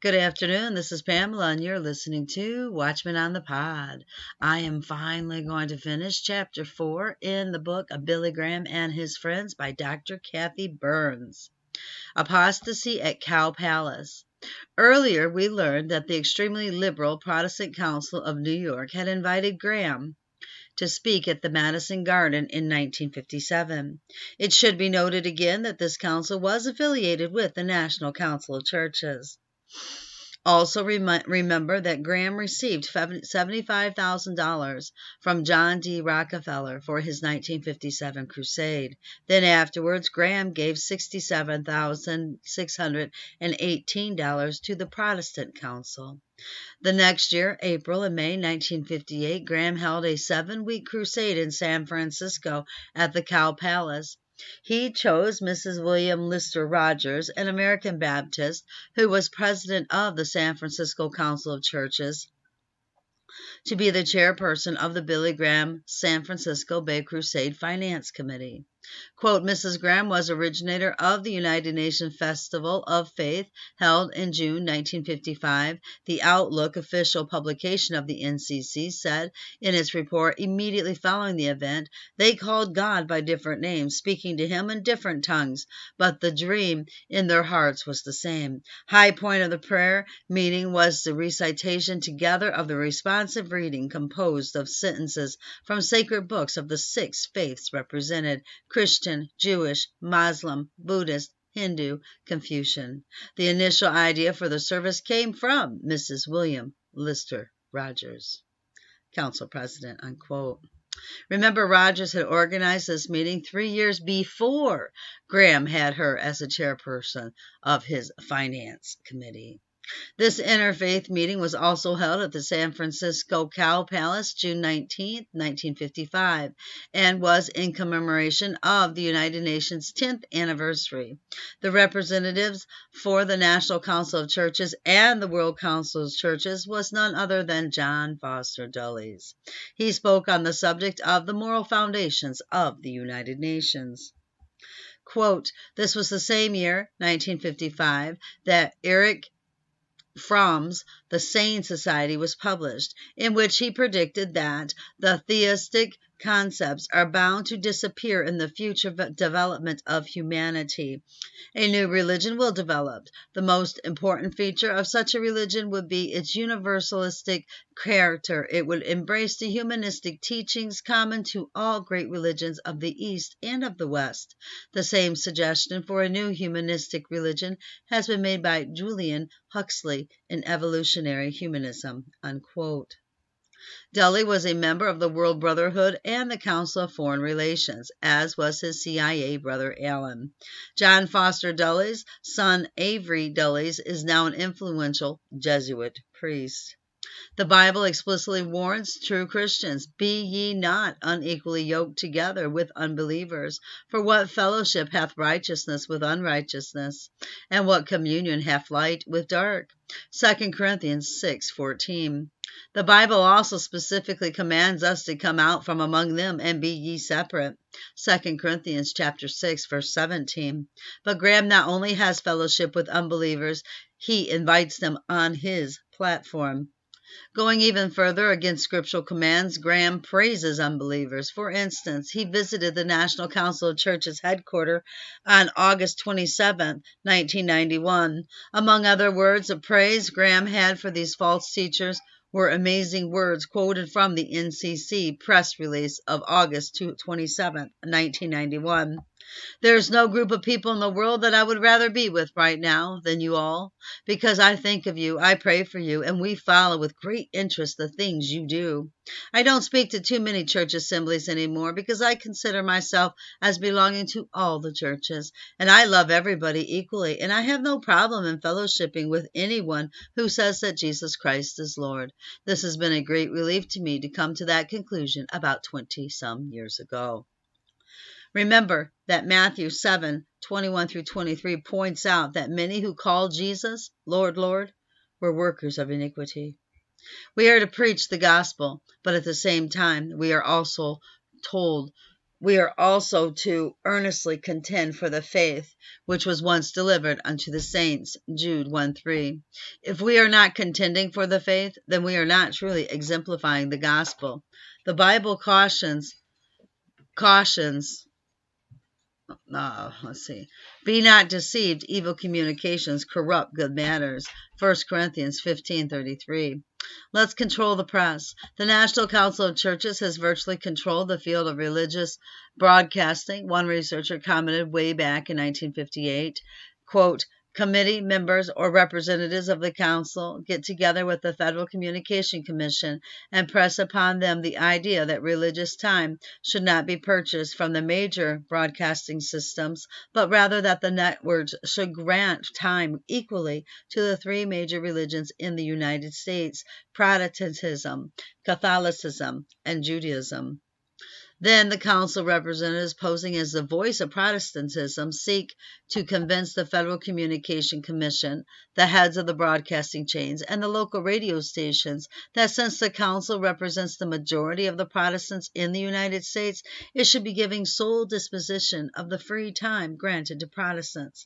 Good afternoon. This is Pamela, and you're listening to Watchmen on the Pod. I am finally going to finish Chapter 4 in the book of Billy Graham and His Friends by Dr. Cathy Burns. Apostasy at Cow Palace. Earlier, we learned that the extremely liberal Protestant Council of New York had invited Graham to speak at the Madison Garden in 1957. It should be noted again that this council was affiliated with the National Council of Churches. Also remember that Graham received $75,000 from John D. Rockefeller for his 1957 crusade. Then afterwards, Graham gave $67,618 to the Protestant Council. The next year, April and May 1958, Graham held a 7-week crusade in San Francisco at the Cow Palace. He chose Mrs. William Lister Rogers, an American Baptist who was president of the San Francisco Council of Churches, to be the chairperson of the Billy Graham San Francisco Bay Crusade Finance Committee. Quote, Mrs. Graham was originator of the United Nations Festival of Faith held in June 1955. The Outlook official publication of the NCC said in its report immediately following the event, they called God by different names, speaking to him in different tongues, but the dream in their hearts was the same. High point of the prayer meeting was the recitation together of the responsive reading composed of sentences from sacred books of the 6 faiths represented: Christian, Jewish, Muslim, Buddhist, Hindu, Confucian. The initial idea for the service came from Mrs. William Lister Rogers, council president, unquote. Remember, Rogers had organized this meeting 3 years before Graham had her as a chairperson of his finance committee. This interfaith meeting was also held at the San Francisco Cow Palace, June 19, 1955, and was in commemoration of the United Nations 10th anniversary. The representatives for the National Council of Churches and the World Council of Churches was none other than John Foster Dulles. He spoke on the subject of the moral foundations of the United Nations. Quote, this was the same year, 1955, that Eric Fromm's The Sane Society was published, in which he predicted that the theistic concepts are bound to disappear in the future development of humanity. A new religion will develop. The most important feature of such a religion would be its universalistic character. It would embrace the humanistic teachings common to all great religions of the East and of the West. The same suggestion for a new humanistic religion has been made by Julian Huxley in Evolutionary Humanism, unquote. Dulles was a member of the World Brotherhood and the Council of Foreign Relations, as was his CIA brother Alan. John Foster Dulles' son Avery Dulles is now an influential Jesuit priest. The Bible explicitly warns true Christians, be ye not unequally yoked together with unbelievers. For what fellowship hath righteousness with unrighteousness? And what communion hath light with dark? 2 Corinthians 6:14. The Bible also specifically commands us to come out from among them and be ye separate. 2 Corinthians chapter 6, verse 17. But Graham not only has fellowship with unbelievers, he invites them on his platform. Going even further against scriptural commands, Graham praises unbelievers. For instance, he visited the National Council of Churches headquarters on August 27, 1991. Among other words of praise Graham had for these false teachers were amazing words quoted from the NCC press release of August 27, 1991. There's no group of people in the world that I would rather be with right now than you all, because I think of you, I pray for you, and we follow with great interest the things you do. I don't speak to too many church assemblies anymore because I consider myself as belonging to all the churches, and I love everybody equally, and I have no problem in fellowshipping with anyone who says that Jesus Christ is Lord. This has been a great relief to me to come to that conclusion about 20-some years ago. Remember that Matthew 7:21-23 points out that many who call Jesus, Lord, Lord, were workers of iniquity. We are to preach the gospel, but at the same time, we are also told we are also to earnestly contend for the faith which was once delivered unto the saints. Jude 1:3. If we are not contending for the faith, then we are not truly exemplifying the gospel. The Bible cautions, let's see, be not deceived, evil communications corrupt good manners. 1 Corinthians 15:33. Let's control the press. The National Council of Churches has virtually controlled the field of religious broadcasting. One researcher commented way back in 1958, quote, committee members or representatives of the council get together with the Federal Communication Commission and press upon them the idea that religious time should not be purchased from the major broadcasting systems, but rather that the networks should grant time equally to the three major religions in the United States: Protestantism, Catholicism, and Judaism. Then the council representatives, posing as the voice of Protestantism, seek to convince the Federal Communication Commission, the heads of the broadcasting chains, and the local radio stations that since the council represents the majority of the Protestants in the United States, it should be giving sole disposition of the free time granted to Protestants.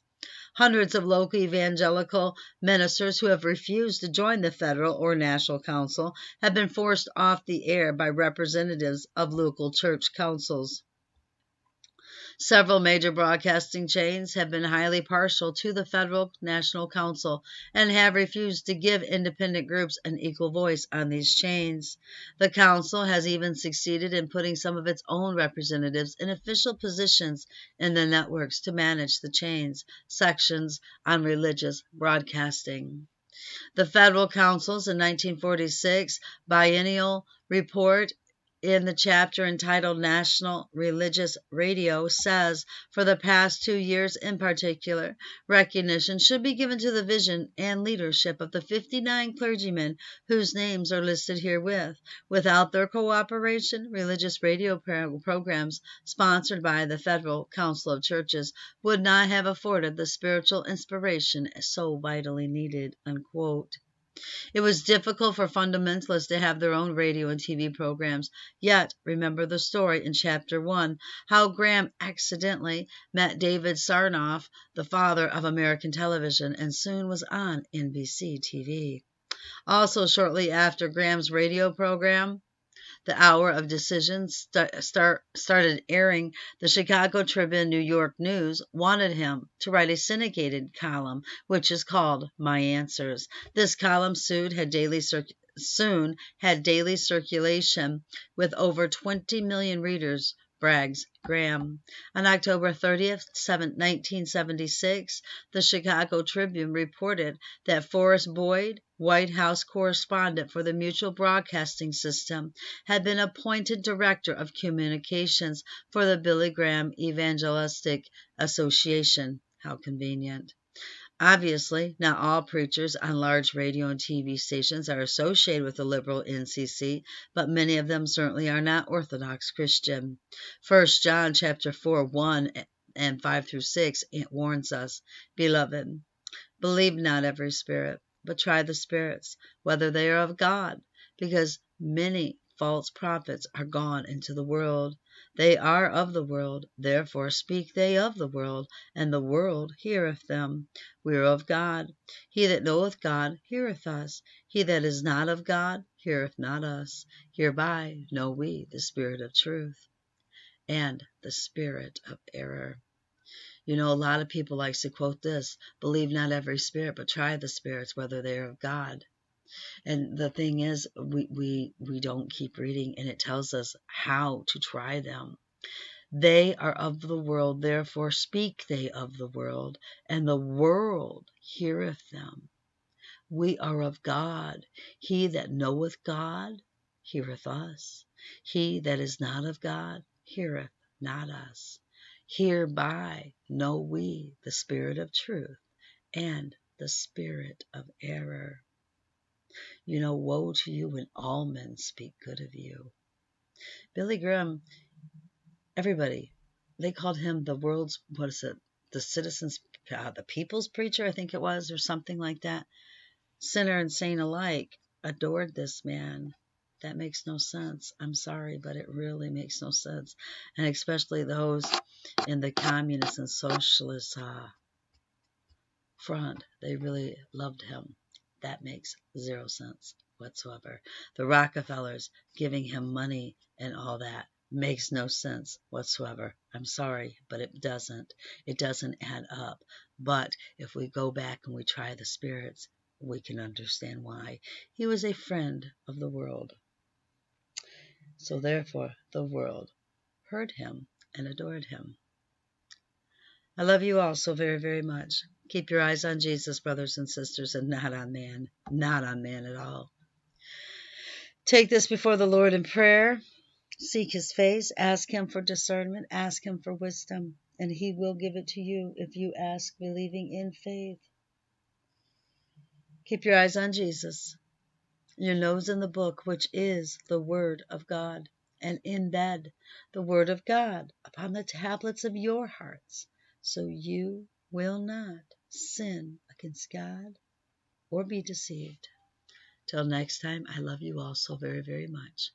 Hundreds of local evangelical ministers who have refused to join the federal or national council have been forced off the air by representatives of local church councils. Several major broadcasting chains have been highly partial to the Federal National Council and have refused to give independent groups an equal voice on these chains. The Council has even succeeded in putting some of its own representatives in official positions in the networks to manage the chains' sections on religious broadcasting. The Federal Council's 1946 biennial report in the chapter entitled National Religious Radio says, for the past 2 years in particular, recognition should be given to the vision and leadership of the 59 clergymen whose names are listed herewith. Without their cooperation, religious radio programs sponsored by the Federal Council of Churches would not have afforded the spiritual inspiration so vitally needed, unquote. It was difficult for fundamentalists to have their own radio and TV programs. Yet, remember the story in Chapter 1, how Graham accidentally met David Sarnoff, the father of American television, and soon was on NBC TV. Also, shortly after Graham's radio program, The Hour of Decision, started airing, the Chicago Tribune New York News wanted him to write a syndicated column, which is called My Answers. This column soon had daily circulation with over 20 million readers, brags Graham. On October 30th, 1976, the Chicago Tribune reported that Forrest Boyd, White House correspondent for the Mutual Broadcasting System, had been appointed Director of Communications for the Billy Graham Evangelistic Association. How convenient. Obviously, not all preachers on large radio and TV stations are associated with the liberal NCC, but many of them certainly are not Orthodox Christian. 1 John chapter 4, 1 and 5 through 6 warns us, Beloved, believe not every spirit, but try the spirits, whether they are of God, because many false prophets are gone into the world. They are of the world, therefore speak they of the world, and the world heareth them. We are of God. He that knoweth God heareth us. He that is not of God heareth not us. Hereby know we the spirit of truth and the spirit of error. You know, a lot of people like to quote this, believe not every spirit, but try the spirits, whether they are of God. And the thing is, we don't keep reading, and it tells us how to try them. They are of the world, therefore speak they of the world, and the world heareth them. We are of God. He that knoweth God heareth us. He that is not of God heareth not us. Hereby know we the spirit of truth and the spirit of error. You know, woe to you when all men speak good of you. Billy Graham, everybody, they called him the world's, the citizens, the people's preacher, I think it was, or something like that. Sinner and saint alike adored this man. That makes no sense. I'm sorry, but it really makes no sense. And especially those in the communist and socialist front, they really loved him. That makes zero sense whatsoever. The Rockefellers giving him money and all that makes no sense whatsoever. I'm sorry, but it doesn't. It doesn't add up. But if we go back and we try the spirits, we can understand why. He was a friend of the world. So therefore, the world heard him and adored him. I love you all so very, very much. Keep your eyes on Jesus, brothers and sisters, and not on man. Not on man at all. Take this before the Lord in prayer. Seek his face. Ask him for discernment. Ask him for wisdom. And he will give it to you if you ask, believing in faith. Keep your eyes on Jesus. Your nose in the book, which is the Word of God. And embed the Word of God upon the tablets of your hearts, so you will not sin against God or be deceived. Till next time, I love you all so very, very much.